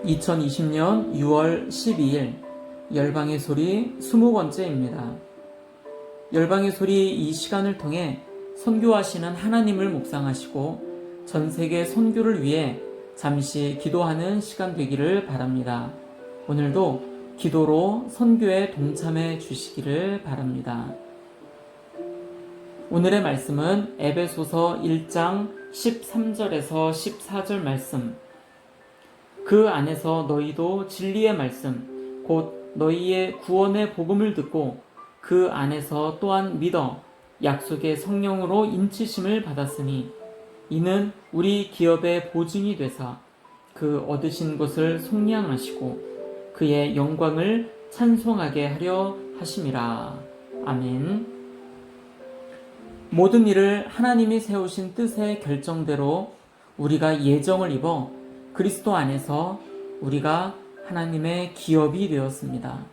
2020년 6월 12일 열방의 소리 20번째입니다. 열방의 소리 이 시간을 통해 선교하시는 하나님을 묵상하시고 전 세계 선교를 위해 잠시 기도하는 시간 되기를 바랍니다. 오늘도 기도로 선교에 동참해 주시기를 바랍니다. 오늘의 말씀은 에베소서 1장 13절에서 14절 말씀. 그 안에서 너희도 진리의 말씀, 곧 너희의 구원의 복음을 듣고 그 안에서 또한 믿어 약속의 성령으로 인치심을 받았으니 이는 우리 기업의 보증이 되사 그 얻으신 것을 속량하시고 그의 영광을 찬송하게 하려 하심이라. 아멘. 모든 일을 하나님이 세우신 뜻의 결정대로 우리가 예정을 입어 그리스도 안에서 우리가 하나님의 기업이 되었습니다.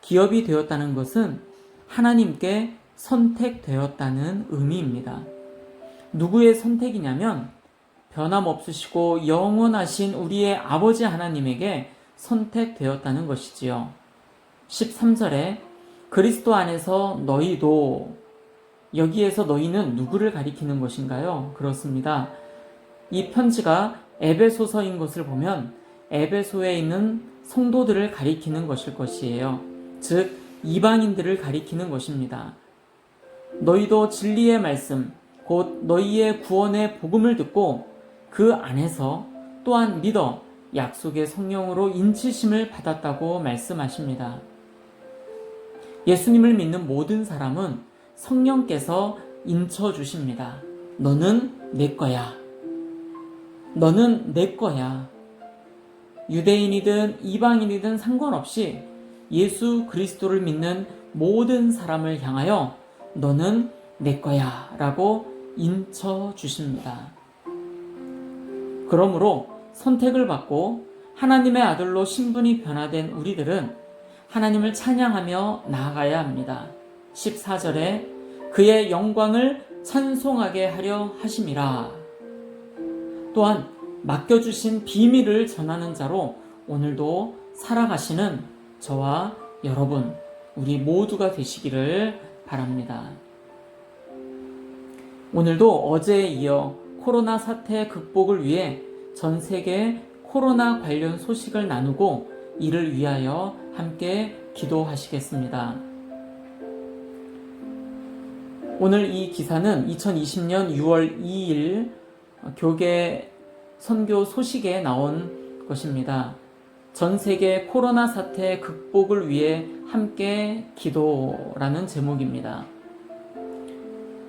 기업이 되었다는 것은 하나님께 선택되었다는 의미입니다. 누구의 선택이냐면 변함없으시고 영원하신 우리의 아버지 하나님에게 선택되었다는 것이지요. 13절에 그리스도 안에서 너희도, 여기에서 너희는 누구를 가리키는 것인가요? 그렇습니다. 이 편지가 에베소서인 것을 보면 에베소에 있는 성도들을 가리키는 것일 것이에요. 즉 이방인들을 가리키는 것입니다. 너희도 진리의 말씀, 곧 너희의 구원의 복음을 듣고 그 안에서 또한 믿어 약속의 성령으로 인치심을 받았다고 말씀하십니다. 예수님을 믿는 모든 사람은 성령께서 인쳐주십니다. 너는 내 거야. 너는 내 거야. 유대인이든 이방인이든 상관없이 예수 그리스도를 믿는 모든 사람을 향하여 너는 내 거야 라고 인쳐 주십니다. 그러므로 선택을 받고 하나님의 아들로 신분이 변화된 우리들은 하나님을 찬양하며 나아가야 합니다. 14절에 그의 영광을 찬송하게 하려 하심이라. 또한 맡겨주신 비밀을 전하는 자로 오늘도 살아가시는 저와 여러분, 우리 모두가 되시기를 바랍니다. 오늘도 어제에 이어 코로나 사태 극복을 위해 전 세계 코로나 관련 소식을 나누고 이를 위하여 함께 기도하시겠습니다. 오늘 이 기사는 2020년 6월 2일 교계 선교 소식에 나온 것입니다. 전 세계 코로나 사태 극복을 위해 함께 기도라는 제목입니다.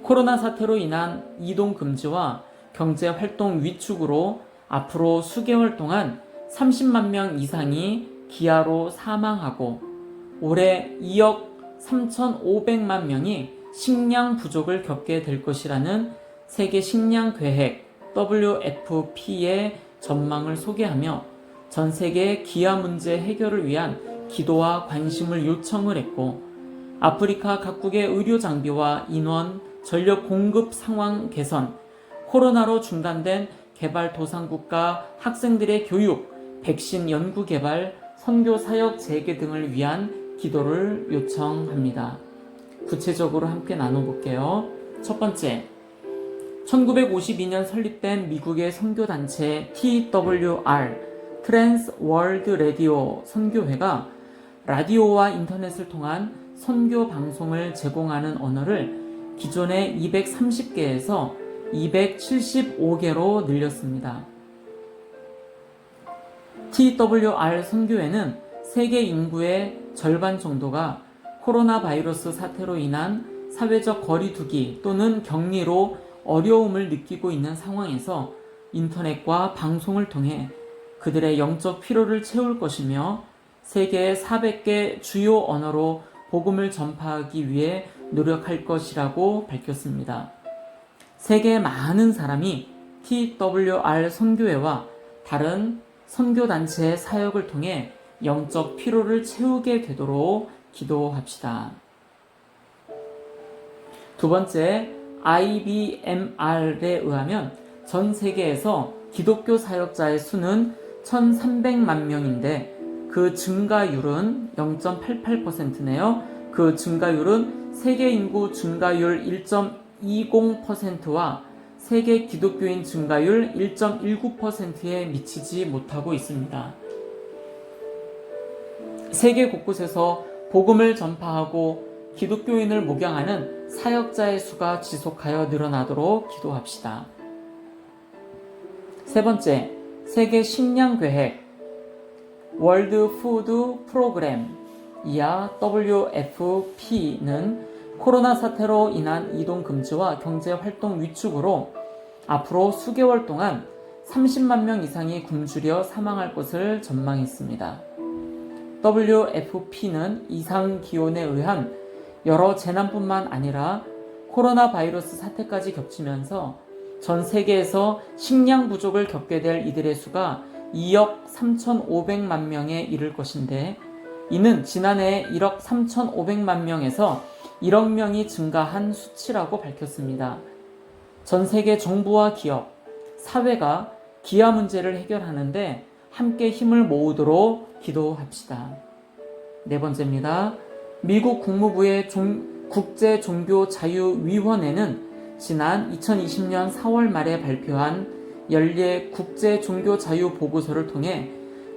코로나 사태로 인한 이동 금지와 경제 활동 위축으로 앞으로 수개월 동안 30만 명 이상이 기아로 사망하고 올해 2억 3,500만 명이 식량 부족을 겪게 될 것이라는 세계 식량 계획 WFP의 전망을 소개하며 전 세계 기아 문제 해결을 위한 기도와 관심을 요청을 했고 아프리카 각국의 의료 장비와 인원, 전력 공급 상황 개선, 코로나로 중단된 개발도상국가 학생들의 교육, 백신 연구 개발, 선교 사역 재개 등을 위한 기도를 요청합니다. 구체적으로 함께 나눠볼게요. 첫 번째, 1952년 설립된 미국의 선교단체 TWR, 트랜스 월드 라디오 선교회가 라디오와 인터넷을 통한 선교 방송을 제공하는 언어를 기존의 230개에서 275개로 늘렸습니다. TWR 선교회는 세계 인구의 절반 정도가 코로나 바이러스 사태로 인한 사회적 거리두기 또는 격리로 어려움을 느끼고 있는 상황에서 인터넷과 방송을 통해 그들의 영적 피로를 채울 것이며 세계 400개 주요 언어로 복음을 전파하기 위해 노력할 것이라고 밝혔습니다. 세계 많은 사람이 TWR 선교회와 다른 선교단체의 사역을 통해 영적 피로를 채우게 되도록 기도합시다. 두 번째, IBMR에 의하면 전 세계에서 기독교 사역자의 수는 1,300만 명인데 그 증가율은 0.88%네요. 그 증가율은 세계 인구 증가율 1.20%와 세계 기독교인 증가율 1.19%에 미치지 못하고 있습니다. 세계 곳곳에서 복음을 전파하고 기독교인을 목양하는 사역자의 수가 지속하여 늘어나도록 기도합시다. 세 번째, 세계 식량 계획 월드 푸드 프로그램 이하 WFP는 코로나 사태로 인한 이동 금지와 경제 활동 위축으로 앞으로 수개월 동안 30만 명 이상이 굶주려 사망할 것을 전망했습니다. WFP는 이상 기온에 의한 여러 재난뿐만 아니라 코로나 바이러스 사태까지 겹치면서 전 세계에서 식량 부족을 겪게 될 이들의 수가 2억 3,500만 명에 이를 것인데, 이는 지난해 1억 3,500만 명에서 1억 명이 증가한 수치라고 밝혔습니다. 전 세계 정부와 기업, 사회가 기아 문제를 해결하는데 함께 힘을 모으도록 기도합시다. 네 번째입니다. 미국 국무부의 국제종교자유위원회는 지난 2020년 4월 말에 발표한 연례 국제종교자유보고서를 통해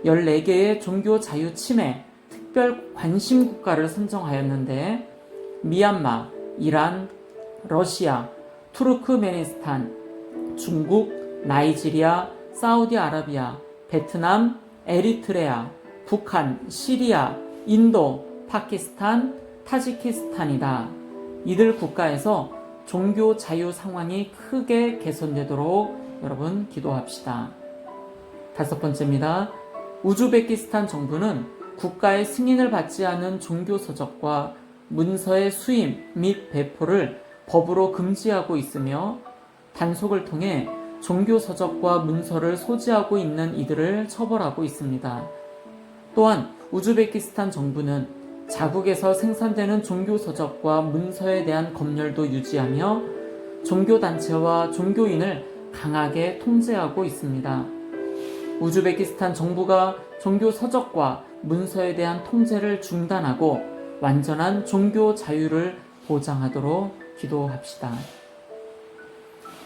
14개의 종교자유 침해 특별 관심 국가를 선정하였는데, 미얀마, 이란, 러시아, 투르크메니스탄, 중국, 나이지리아, 사우디아라비아, 베트남, 에리트레아, 북한, 시리아, 인도, 파키스탄, 타지키스탄이다. 이들 국가에서 종교 자유 상황이 크게 개선되도록 여러분 기도합시다. 다섯 번째입니다. 우즈베키스탄 정부는 국가의 승인을 받지 않은 종교 서적과 문서의 수임 및 배포를 법으로 금지하고 있으며 단속을 통해 종교 서적과 문서를 소지하고 있는 이들을 처벌하고 있습니다. 또한 우즈베키스탄 정부는 자국에서 생산되는 종교 서적과 문서에 대한 검열도 유지하며 종교단체와 종교인을 강하게 통제하고 있습니다. 우즈베키스탄 정부가 종교 서적과 문서에 대한 통제를 중단하고 완전한 종교 자유를 보장하도록 기도합시다.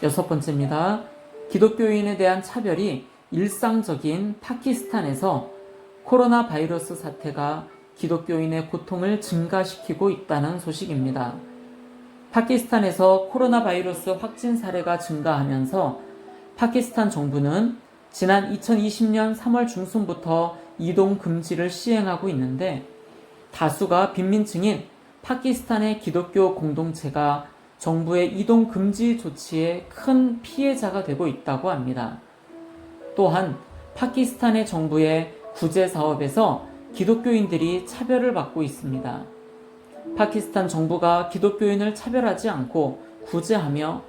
여섯 번째입니다. 기독교인에 대한 차별이 일상적인 파키스탄에서 코로나 바이러스 사태가 기독교인의 고통을 증가시키고 있다는 소식입니다. 파키스탄에서 코로나 바이러스 확진 사례가 증가하면서 파키스탄 정부는 지난 2020년 3월 중순부터 이동 금지를 시행하고 있는데, 다수가 빈민층인 파키스탄의 기독교 공동체가 정부의 이동 금지 조치에 큰 피해자가 되고 있다고 합니다. 또한 파키스탄의 정부의 구제 사업에서 기독교인들이 차별을 받고 있습니다. 파키스탄 정부가 기독교인을 차별하지 않고 구제하며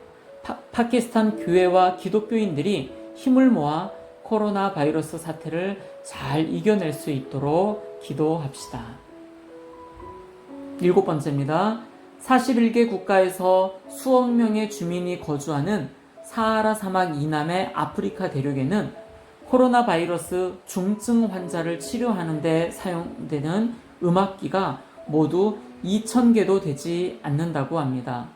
파키스탄 교회와 기독교인들이 힘을 모아 코로나 바이러스 사태를 잘 이겨낼 수 있도록 기도합시다. 일곱 번째입니다. 41개 국가에서 수억 명의 주민이 거주하는 사하라 사막 이남의 아프리카 대륙에는 코로나 바이러스 중증 환자를 치료하는 데 사용되는 음악기가 모두 2,000개도 되지 않는다고 합니다.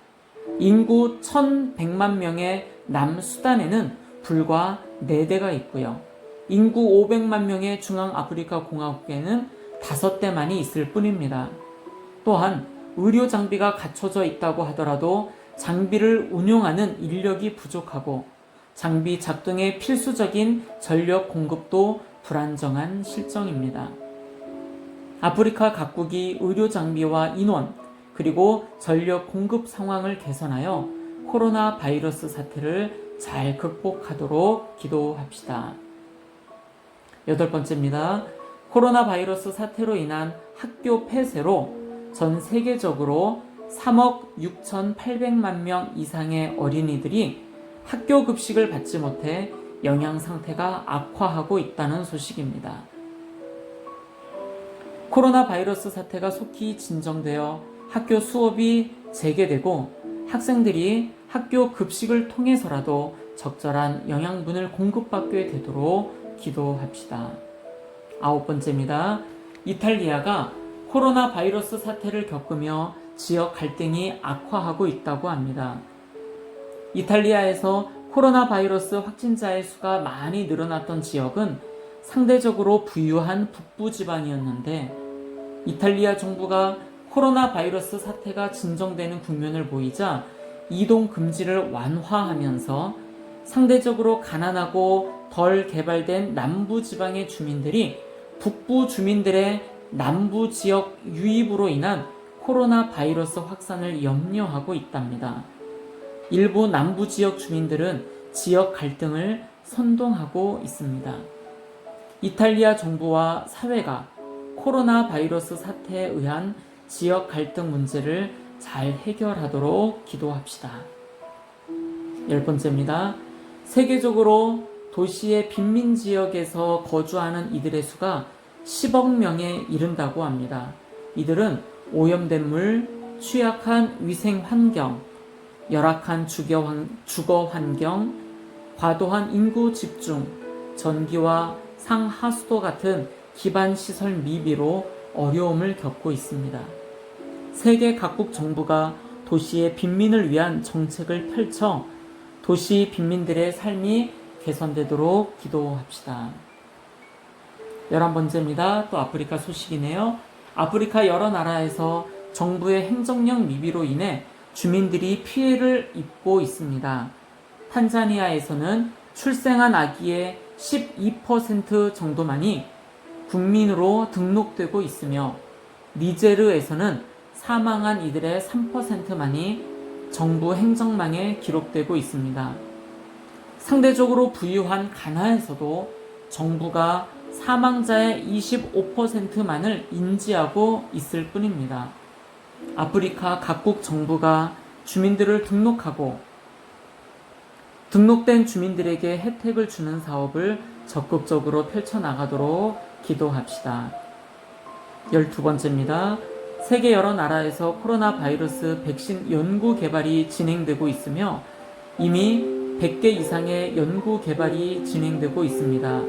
인구 1,100만 명의 남수단에는 불과 4대가 있고요. 인구 500만 명의 중앙아프리카 공화국에는 5대만이 있을 뿐입니다. 또한 의료 장비가 갖춰져 있다고 하더라도 장비를 운용하는 인력이 부족하고 장비 작동에 필수적인 전력 공급도 불안정한 실정입니다. 아프리카 각국이 의료 장비와 인원 그리고 전력 공급 상황을 개선하여 코로나 바이러스 사태를 잘 극복하도록 기도합시다. 여덟 번째입니다. 코로나 바이러스 사태로 인한 학교 폐쇄로 전 세계적으로 3억 6,800만 명 이상의 어린이들이 학교 급식을 받지 못해 영양 상태가 악화하고 있다는 소식입니다. 코로나 바이러스 사태가 속히 진정되어 학교 수업이 재개되고 학생들이 학교 급식을 통해서라도 적절한 영양분을 공급받게 되도록 기도합시다. 9번째입니다. 이탈리아가 코로나 바이러스 사태를 겪으며 지역 갈등이 악화하고 있다고 합니다. 이탈리아에서 코로나 바이러스 확진자의 수가 많이 늘어났던 지역은 상대적으로 부유한 북부 지방이었는데, 이탈리아 정부가 코로나 바이러스 사태가 진정되는 국면을 보이자 이동 금지를 완화하면서 상대적으로 가난하고 덜 개발된 남부 지방의 주민들이 북부 주민들의 남부 지역 유입으로 인한 코로나 바이러스 확산을 염려하고 있답니다. 일부 남부 지역 주민들은 지역 갈등을 선동하고 있습니다. 이탈리아 정부와 사회가 코로나 바이러스 사태에 의한 지역 갈등 문제를 잘 해결하도록 기도합시다. 10번째입니다. 세계적으로 도시의 빈민 지역에서 거주하는 이들의 수가 10억 명에 이른다고 합니다. 이들은 오염된 물, 취약한 위생 환경, 열악한 주거 환경, 과도한 인구 집중, 전기와 상하수도 같은 기반 시설 미비로 어려움을 겪고 있습니다. 세계 각국 정부가 도시의 빈민을 위한 정책을 펼쳐 도시 빈민들의 삶이 개선되도록 기도합시다. 11번째입니다. 또 아프리카 소식이네요. 아프리카 여러 나라에서 정부의 행정력 미비로 인해 주민들이 피해를 입고 있습니다. 탄자니아에서는 출생한 아기의 12% 정도만이 국민으로 등록되고 있으며, 니제르에서는 사망한 이들의 3%만이 정부 행정망에 기록되고 있습니다. 상대적으로 부유한 가나에서도 정부가 사망자의 25%만을 인지하고 있을 뿐입니다. 아프리카 각국 정부가 주민들을 등록하고 등록된 주민들에게 혜택을 주는 사업을 적극적으로 펼쳐나가도록 기도합시다. 12번째입니다. 세계 여러 나라에서 코로나 바이러스 백신 연구 개발이 진행되고 있으며 이미 100개 이상의 연구 개발이 진행되고 있습니다.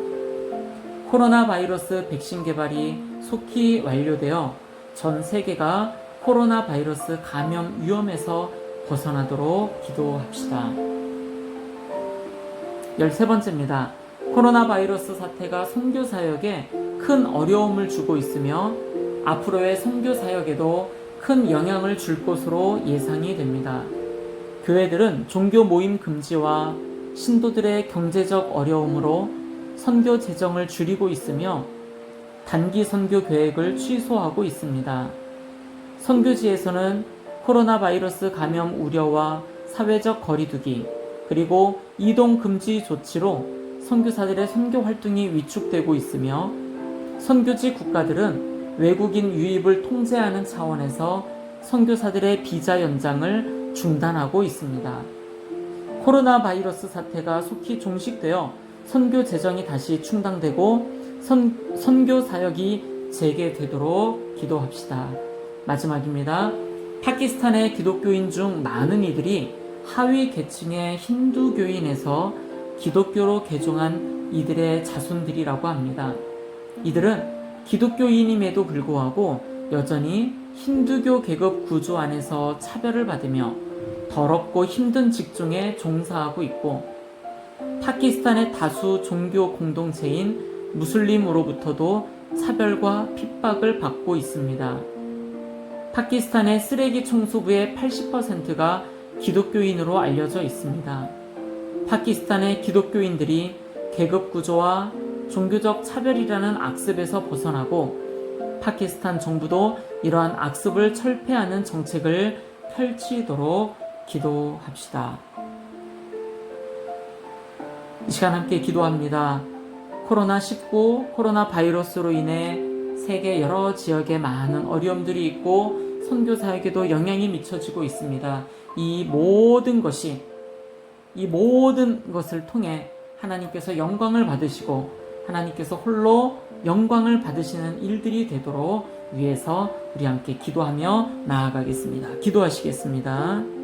코로나 바이러스 백신 개발이 속히 완료되어 전 세계가 코로나 바이러스 감염 위험에서 벗어나도록 기도합시다. 13번째입니다. 코로나 바이러스 사태가 선교 사역에 큰 어려움을 주고 있으며 앞으로의 선교 사역에도 큰 영향을 줄 것으로 예상이 됩니다. 교회들은 종교 모임 금지와 신도들의 경제적 어려움으로 선교 재정을 줄이고 있으며 단기 선교 계획을 취소하고 있습니다. 선교지에서는 코로나 바이러스 감염 우려와 사회적 거리두기, 그리고 이동 금지 조치로 선교사들의 선교 활동이 위축되고 있으며, 선교지 국가들은 외국인 유입을 통제하는 차원에서 선교사들의 비자 연장을 중단하고 있습니다. 코로나 바이러스 사태가 속히 종식되어 선교 재정이 다시 충당되고 선교 사역이 재개되도록 기도합시다. 마지막입니다. 파키스탄의 기독교인 중 많은 이들이 하위 계층의 힌두교인에서 기독교로 개종한 이들의 자손들이라고 합니다. 이들은 기독교인임에도 불구하고 여전히 힌두교 계급 구조 안에서 차별을 받으며 더럽고 힘든 직종에 종사하고 있고, 파키스탄의 다수 종교 공동체인 무슬림으로부터도 차별과 핍박을 받고 있습니다. 파키스탄의 쓰레기 청소부의 80%가 기독교인으로 알려져 있습니다. 파키스탄의 기독교인들이 계급 구조와 종교적 차별이라는 악습에서 벗어나고 파키스탄 정부도 이러한 악습을 철폐하는 정책을 펼치도록 기도합시다. 이 시간 함께 기도합니다. 코로나19, 코로나 바이러스로 인해 세계 여러 지역에 많은 어려움들이 있고 선교 사역에도 영향이 미쳐지고 있습니다. 이 모든 것을 통해 하나님께서 영광을 받으시고 하나님께서 홀로 영광을 받으시는 일들이 되도록 위해서 우리 함께 기도하며 나아가겠습니다. 기도하시겠습니다.